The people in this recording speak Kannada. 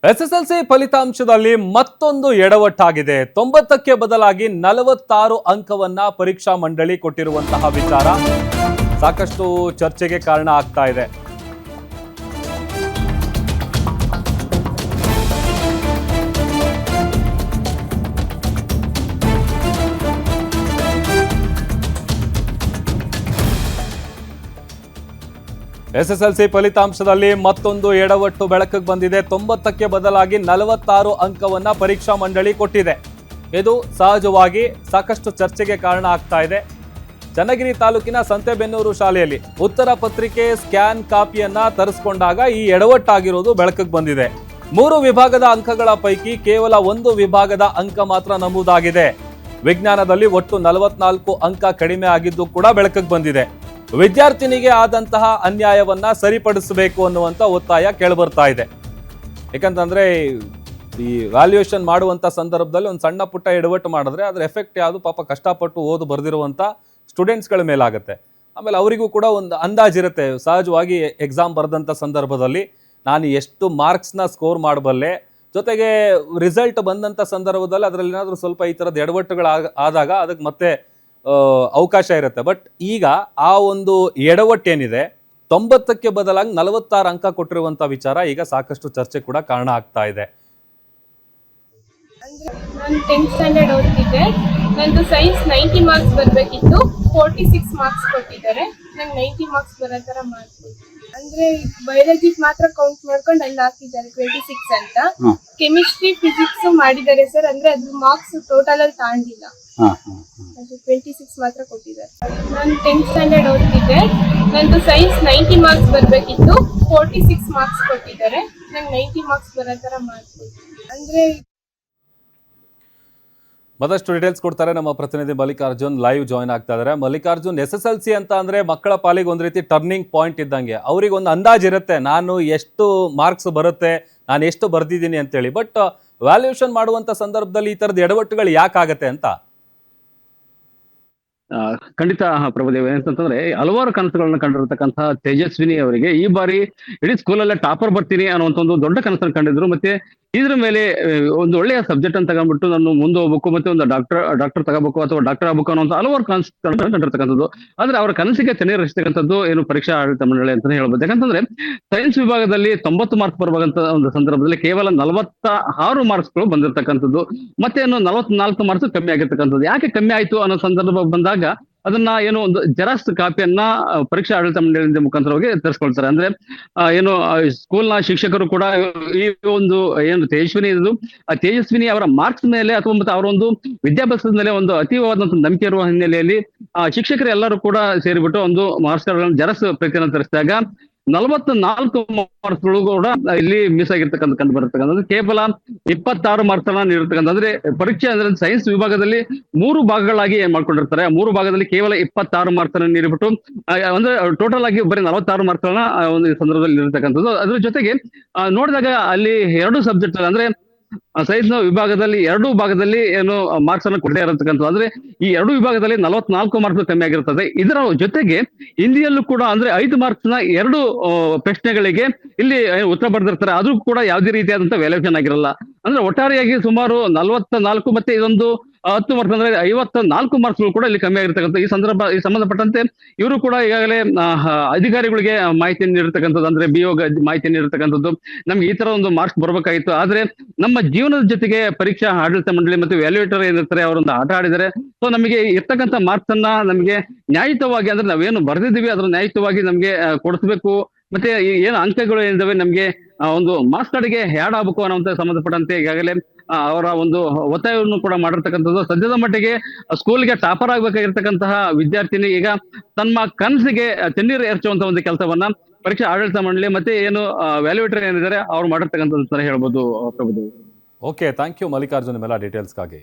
ಎಸ್ಎಸ್ಎಲ್ಸಿ ಫಲಿತಾಂಶದಲ್ಲಿ ಮತ್ತೊಂದು ಎಡವಟ್ಟಾಗಿದೆ. 90ಕ್ಕೆ ಬದಲಾಗಿ 46 ಅಂಕವನ್ನ ಪರೀಕ್ಷಾ ಮಂಡಳಿ ಕೊಟ್ಟಿರುವಂತಹ ವಿಚಾರ ಸಾಕಷ್ಟು ಚರ್ಚೆಗೆ ಕಾರಣ ಆಗ್ತಾ ಇದೆ. ಎಸ್ಎಸ್ಎಲ್ಸಿ ಫಲಿತಾಂಶದಲ್ಲಿ ಮತ್ತೊಂದು ಎಡವಟ್ಟು ಬೆಳಕಿಗೆ ಬಂದಿದೆ. 90ಕ್ಕೆ ಬದಲಾಗಿ 46 ಅಂಕವನ್ನ ಪರೀಕ್ಷಾ ಮಂಡಳಿ ಕೊಟ್ಟಿದೆ. ಇದು ಸಹಜವಾಗಿ ಸಾಕಷ್ಟು ಚರ್ಚೆಗೆ ಕಾರಣ ಆಗ್ತಾ ಇದೆ. ಚನ್ನಗಿರಿ ತಾಲೂಕಿನ ಸಂತೆಬೆನ್ನೂರು ಶಾಲೆಯಲ್ಲಿ ಉತ್ತರ ಪತ್ರಿಕೆ ಸ್ಕ್ಯಾನ್ ಕಾಪಿಯನ್ನ ತರಿಸಿಕೊಂಡಾಗ ಈ ಎಡವಟ್ಟಾಗಿರೋದು ಬೆಳಕಿಗೆ ಬಂದಿದೆ. 3 ವಿಭಾಗದ ಅಂಕಗಳ ಪೈಕಿ ಕೇವಲ 1 ವಿಭಾಗದ ಅಂಕ ಮಾತ್ರ ನಮೂದಾಗಿದೆ. ವಿಜ್ಞಾನದಲ್ಲಿ ಒಟ್ಟು 44 ಅಂಕ ಕಡಿಮೆ ಆಗಿದ್ದು ಕೂಡ ಬೆಳಕಿಗೆ ಬಂದಿದೆ. ವಿದ್ಯಾರ್ಥಿನಿಗೆ ಆದಂತಹ ಅನ್ಯಾಯವನ್ನ ಸರಿಪಡಿಸಬೇಕು ಅನ್ನುವಂಥ ಒತ್ತಾಯ ಕೇಳಿಬರ್ತಾ ಇದೆ. ಯಾಕಂತಂದ್ರೆ ಈ ವ್ಯಾಲ್ಯೂಯೇಷನ್ ಮಾಡುವಂತ ಸಂದರ್ಭದಲ್ಲಿ ಒಂದು ಸಣ್ಣ ಪುಟ್ಟ ಎಡವಟ್ಟು ಮಾಡಿದ್ರೆ ಅದರ ಎಫೆಕ್ಟ್ ಯಾವುದು ಪಾಪ ಕಷ್ಟಪಟ್ಟು ಓದು ಬರೆದಿರುವಂಥ ಸ್ಟೂಡೆಂಟ್ಸ್ಗಳ ಮೇಲಾಗುತ್ತೆ. ಆಮೇಲೆ ಅವರಿಗೂ ಕೂಡ ಒಂದು ಅಂದಾಜಿರುತ್ತೆ. ಸಹಜವಾಗಿ ಎಕ್ಸಾಮ್ ಬರೆದಂಥ ಸಂದರ್ಭದಲ್ಲಿ ನಾನು ಎಷ್ಟು ಮಾರ್ಕ್ಸ್ನ ಸ್ಕೋರ್ ಮಾಡಬಲ್ಲೆ, ಜೊತೆಗೆ ರಿಸಲ್ಟ್ ಬಂದಂಥ ಸಂದರ್ಭದಲ್ಲಿ ಅದರಲ್ಲಿ ಏನಾದರೂ ಸ್ವಲ್ಪ ಈ ಥರದ ಎಡವಟ್ಟುಗಳು ಆದಾಗ ಅದಕ್ಕೆ ಮತ್ತೆ ಅವಕಾಶ ಇರುತ್ತೆ. ಬಟ್ ಈಗ ಆ ಒಂದು ಎಡವಟ್ಟೇನಿದೆ 90ಕ್ಕೆ ಬದಲಾಗಿ 46 ಅಂಕ ಕೊಟ್ಟಿರುವಂತ ವಿಚಾರ ಈಗ ಸಾಕಷ್ಟು ಚರ್ಚೆ ಕೂಡ ಕಾರಣ ಆಗ್ತಾ ಇದೆ. ನಾನು 10th ಸ್ಟ್ಯಾಂಡರ್ಡ್ ಓದ್ತಿದ್ದೆ. ನಂದು ಸೈನ್ಸ್ 90 ಮಾರ್ಕ್ಸ್ ಬರಬೇಕಿತ್ತು, 46 ಮಾರ್ಕ್ಸ್ ಕೊಟ್ಟಿದ್ದಾರೆ. ನಂಗೆ 90 ಮಾರ್ಕ್ಸ್ ಬರೋ ಥರ ಮಾಡ್ಕೊಡ್ತೀನಿ. ಅಂದ್ರೆ ಬಯಾಲಜಿ ಮಾತ್ರ ಕೌಂಟ್ ಮಾಡ್ಕೊಂಡು ಅಲ್ಲಿ ಹಾಕಿದ್ದಾರೆ 26 ಅಂತ. ಕೆಮಿಸ್ಟ್ರಿ ಫಿಸಿಕ್ಸ್ ಮಾಡಿದ್ದಾರೆ ಸರ್, ಅಂದ್ರೆ ಅದ್ರ ಮಾರ್ಕ್ಸ್ ಟೋಟಲ್ ಅಲ್ಲಿ ತಾಂಡಿಲ್ಲ, 26 ಮಾತ್ರ ಕೊಟ್ಟಿದ್ದಾರೆ. ನಾನು 10th ಸ್ಟ್ಯಾಂಡರ್ಡ್ ಓದ್ತಿದ್ದೆ. ನಂದು ಸೈನ್ಸ್ 90 ಮಾರ್ಕ್ಸ್ ಬರಬೇಕಿತ್ತು, 46 ಮಾರ್ಕ್ಸ್ ಕೊಟ್ಟಿದ್ದಾರೆ. ನಂಗೆ 90 ಮಾರ್ಕ್ಸ್ ಬರೋ ಥರ ಮಾಡ್ಕೊಡ್ತೀನಿ. ಅಂದ್ರೆ ಮತ್ತಷ್ಟು ಡೀಟೇಲ್ಸ್ ಕೊಡ್ತಾರೆ ನಮ್ಮ ಪ್ರತಿನಿಧಿ ಮಲ್ಲಿಕಾರ್ಜುನ್, ಲೈವ್ ಜಾಯ್ನ್ ಆಗ್ತಾ ಇದ್ದಾರೆ. ಮಲ್ಲಿಕಾರ್ಜುನ್, ಎಸ್ಎಸ್ಎಲ್ಸಿ ಅಂತ ಅಂದ್ರೆ ಮಕ್ಕಳ ಪಾಲಿಗೆ ಒಂದು ರೀತಿ ಟರ್ನಿಂಗ್ ಪಾಯಿಂಟ್ ಇದ್ದಂಗೆ. ಅವ್ರಿಗೆ ಒಂದು ಅಂದಾಜು ಇರುತ್ತೆ, ನಾನು ಎಷ್ಟು ಮಾರ್ಕ್ಸ್ ಬರುತ್ತೆ, ನಾನು ಎಷ್ಟು ಬರ್ದಿದ್ದೀನಿ ಅಂತೇಳಿ. ಬಟ್ ವ್ಯಾಲ್ಯೂಯೇಷನ್ ಮಾಡುವಂತ ಸಂದರ್ಭದಲ್ಲಿ ಈ ತರದ ಎಡವಟ್ಟುಗಳು ಯಾಕಾಗತ್ತೆ ಅಂತ? ಖಂಡಿತ ಪ್ರಭುದೇವ, ಏನಂತಂದ್ರೆ ಹಲವಾರು ಕನಸುಗಳನ್ನ ಕಂಡಿರ್ತಕ್ಕಂತಹ ತೇಜಸ್ವಿನಿ ಅವರಿಗೆ ಈ ಬಾರಿ ಇಡೀ ಸ್ಕೂಲಲ್ಲೇ ಟಾಪರ್ ಬರ್ತೀನಿ ಅನ್ನುವಂತ ಒಂದು ದೊಡ್ಡ ಕನಸನ್ನು ಕಂಡಿದ್ರು. ಮತ್ತೆ ಇದ್ರ ಮೇಲೆ ಒಂದು ಒಳ್ಳೆಯ ಸಬ್ಜೆಕ್ಟ್ ಅಂತ ತಗೊಂಡ್ಬಿಟ್ಟು ನಾನು ಮುಂದೆ ಹೋಗ್ಬೇಕು, ಮತ್ತೆ ಒಂದು ಡಾಕ್ಟರ್ ತಗೋಬೇಕು ಅಥವಾ ಡಾಕ್ಟರ್ ಆಗ್ಬೇಕು ಅನ್ನೋ ಹಲವಾರು ಕನಸು ಕಂಡಿರ್ತಕ್ಕಂಥದ್ದು. ಆದ್ರೆ ಅವರ ಕನಸಿಗೆ ತೆನೆ ರಚಿಸ್ತಕ್ಕಂಥದ್ದು ಏನು ಪರೀಕ್ಷಾ ಆಡಳಿತ ಮಂಡಳಿ ಅಂತಾನೆ ಹೇಳ್ಬೋದು. ಯಾಕಂತಂದ್ರೆ ಸೈನ್ಸ್ ವಿಭಾಗದಲ್ಲಿ 90 ಮಾರ್ಕ್ಸ್ ಬರುವಂತ ಒಂದು ಸಂದರ್ಭದಲ್ಲಿ ಕೇವಲ 46 ಮಾರ್ಕ್ಸ್ಗಳು ಬಂದಿರತಕ್ಕಂಥದ್ದು. ಮತ್ತೆ ಏನು 44 ಮಾರ್ಕ್ಸ್ ಕಮ್ಮಿ ಆಗಿರ್ತಕ್ಕಂಥದ್ದು. ಯಾಕೆ ಕಮ್ಮಿ ಆಯ್ತು ಅನ್ನೋ ಸಂದರ್ಭ ಬಂದಾಗ ಅದನ್ನ ಏನು ಒಂದು ಜೆರಾಕ್ಸ್ ಕಾಪಿಯನ್ನ ಪರೀಕ್ಷಾ ಆಡಳಿತ ಮಂಡಳಿಯಿಂದ ಮುಖಾಂತರವಾಗಿ ತರಿಸ್ಕೊಳ್ತಾರೆ. ಅಂದ್ರೆ ಏನು ಸ್ಕೂಲ್ನ ಶಿಕ್ಷಕರು ಕೂಡ ಈ ಒಂದು ಏನು ತೇಜಸ್ವಿನಿ ಅವರ ಮಾರ್ಕ್ಸ್ ಮೇಲೆ ಅಥವಾ ಮತ್ತೆ ಅವರ ಒಂದು ವಿದ್ಯಾಭ್ಯಾಸದ ಮೇಲೆ ಒಂದು ಅತೀವವಾದಂತಹ ನಂಬಿಕೆ ಇರುವ ಹಿನ್ನೆಲೆಯಲ್ಲಿ ಶಿಕ್ಷಕರು ಎಲ್ಲರೂ ಕೂಡ ಸೇರಿಬಿಟ್ಟು ಒಂದು ಮಾರ್ಕ್ಸ್ ಜೆರಾಕ್ಸ್ ಪ್ರತಿಯನ್ನು ತರಿಸಿದಾಗ 44 ಮಾರ್ಕ್ಸ್ಗಳು ಕೂಡ ಇಲ್ಲಿ ಮಿಸ್ ಆಗಿರ್ತಕ್ಕಂಥ ಕಂಡು ಬರ್ತಕ್ಕಂಥದ್ದು. ಕೇವಲ 26 ಮಾರ್ಕ್ಸ್ ಅನ್ನ ನೀಡಿರ್ತಕ್ಕಂಥ, ಅಂದ್ರೆ ಪರೀಕ್ಷೆ ಅಂದ್ರೆ ಸೈನ್ಸ್ ವಿಭಾಗದಲ್ಲಿ 3 ಭಾಗಗಳಾಗಿ ಮಾಡ್ಕೊಂಡಿರ್ತಾರೆ. 3 ಭಾಗದಲ್ಲಿ ಕೇವಲ 26 ಮಾರ್ಕ್ಸ್ ಅನ್ನು ನೀಡಿಬಿಟ್ಟು ಅಂದ್ರೆ ಟೋಟಲ್ ಆಗಿ ಬರೀ 46 ಮಾರ್ಕ್ಸ್ ಗಳನ್ನ ಒಂದು ಸಂದರ್ಭದಲ್ಲಿ ನೀಡಿರ್ತಕ್ಕಂಥದ್ದು. ಅದ್ರ ಜೊತೆಗೆ ನೋಡಿದಾಗ ಅಲ್ಲಿ 2 ಸಬ್ಜೆಕ್ಟ್ ಅಂದ್ರೆ ಸೈನ್ಸ್ ವಿಭಾಗದಲ್ಲಿ 2 ಭಾಗದಲ್ಲಿ ಏನು ಮಾರ್ಕ್ಸ್ ಅನ್ನು ಕೊಡದೇ ಇರತಕ್ಕಂಥದ್ದು. ಅಂದ್ರೆ ಈ 2 ವಿಭಾಗದಲ್ಲಿ 44 ಮಾರ್ಕ್ಸ್ ಕಮ್ಮಿ ಆಗಿರ್ತದೆ. ಇದರ ಜೊತೆಗೆ ಹಿಂದಿಯಲ್ಲೂ ಕೂಡ ಅಂದ್ರೆ 5 ಮಾರ್ಕ್ಸ್ ನ 2 ಪ್ರಶ್ನೆಗಳಿಗೆ ಇಲ್ಲಿ ಉತ್ತರ ಬರೆದಿರ್ತಾರೆ. ಅದು ಕೂಡ ಯಾವುದೇ ರೀತಿಯಾದಂತಹ ವ್ಯಾಲ್ಯೂಯೇಷನ್ ಆಗಿರಲ್ಲ. ಅಂದ್ರೆ ಒಟ್ಟಾರೆಯಾಗಿ ಸುಮಾರು 44 ಮತ್ತೆ ಇದೊಂದು 10 ಮಾರ್ಕ್ಸ್ ಅಂದ್ರೆ 54 ಮಾರ್ಕ್ಸ್ಗಳು ಕೂಡ ಇಲ್ಲಿ ಕಮ್ಮಿ ಆಗಿರ್ತಕ್ಕಂಥ. ಈ ಸಂಬಂಧಪಟ್ಟಂತೆ ಇವರು ಕೂಡ ಈಗಾಗಲೇ ಅಧಿಕಾರಿಗಳಿಗೆ ಮಾಹಿತಿಯನ್ನು ನೀಡಿರ್ತಕ್ಕಂಥದ್ದು, ಅಂದ್ರೆ ಬಿಒ ಮಾಹಿತಿ ನೀಡಿರ್ತಕ್ಕಂಥದ್ದು. ನಮ್ಗೆ ಈ ತರ ಒಂದು ಮಾರ್ಕ್ಸ್ ಬರ್ಬೇಕಾಗಿತ್ತು, ಆದ್ರೆ ನಮ್ಮ ಜೀವನದ ಜೊತೆಗೆ ಪರೀಕ್ಷಾ ಆಡಳಿತ ಮಂಡಳಿ ಮತ್ತು ವ್ಯಾಲ್ಯೂಯೇಟರ್ ಏನಿರ್ತಾರೆ ಅವರೊಂದು ಆಟ ಆಡಿದರೆ. ಸೊ ನಮಗೆ ಇರ್ತಕ್ಕಂಥ ಮಾರ್ಕ್ಸ್ ಅನ್ನ ನಮಗೆ ನ್ಯಾಯಯುತವಾಗಿ ಅಂದ್ರೆ ನಾವೇನು ಬರೆದಿದ್ದೀವಿ ಅದ್ರ ನ್ಯಾಯಯುತವಾಗಿ ನಮ್ಗೆ ಕೊಡಿಸ್ಬೇಕು. ಮತ್ತೆ ಏನು ಅಂಕಗಳು ಏನಿದಾವೆ ನಮ್ಗೆ ಒಂದು ಮಾರ್ಕ್ಸ್ ಕಾರ್ಡ್ಗೆ ಆ್ಯಡ್ ಆಗ್ಬೇಕು ಅನ್ನೋಂಥ ಸಂಬಂಧಪಟ್ಟಂತೆ ಈಗಾಗಲೇ ಅವರ ಒಂದು ಒತ್ತಾಯವನ್ನು ಕೂಡ ಮಾಡಿರ್ತಕ್ಕಂಥದ್ದು. ಸದ್ಯದ ಮಟ್ಟಿಗೆ ಸ್ಕೂಲ್ಗೆ ಟಾಪರ್ ಆಗ್ಬೇಕಾಗಿರ್ತಕ್ಕಂತಹ ವಿದ್ಯಾರ್ಥಿನಿ ಈಗ ತಮ್ಮ ಕನಸಿಗೆ ತಣ್ಣೀರು ಎರಚುವಂತ ಒಂದು ಕೆಲಸವನ್ನ ಪರೀಕ್ಷಾ ಆಡಳಿತ ಮಂಡಳಿ ಮತ್ತೆ ಏನು ವ್ಯಾಲ್ಯೂಯೇಟರ್ ಏನಿದ್ದಾರೆ ಅವ್ರು ಮಾಡಿರ್ತಕ್ಕಂಥದ್ದು ಅಂತ ಹೇಳ್ಬೋದು Prabhudev. Okay, thank you Mallikarjun, ಎಲ್ಲ ಡೀಟೇಲ್ಸ್ಗಾಗಿ.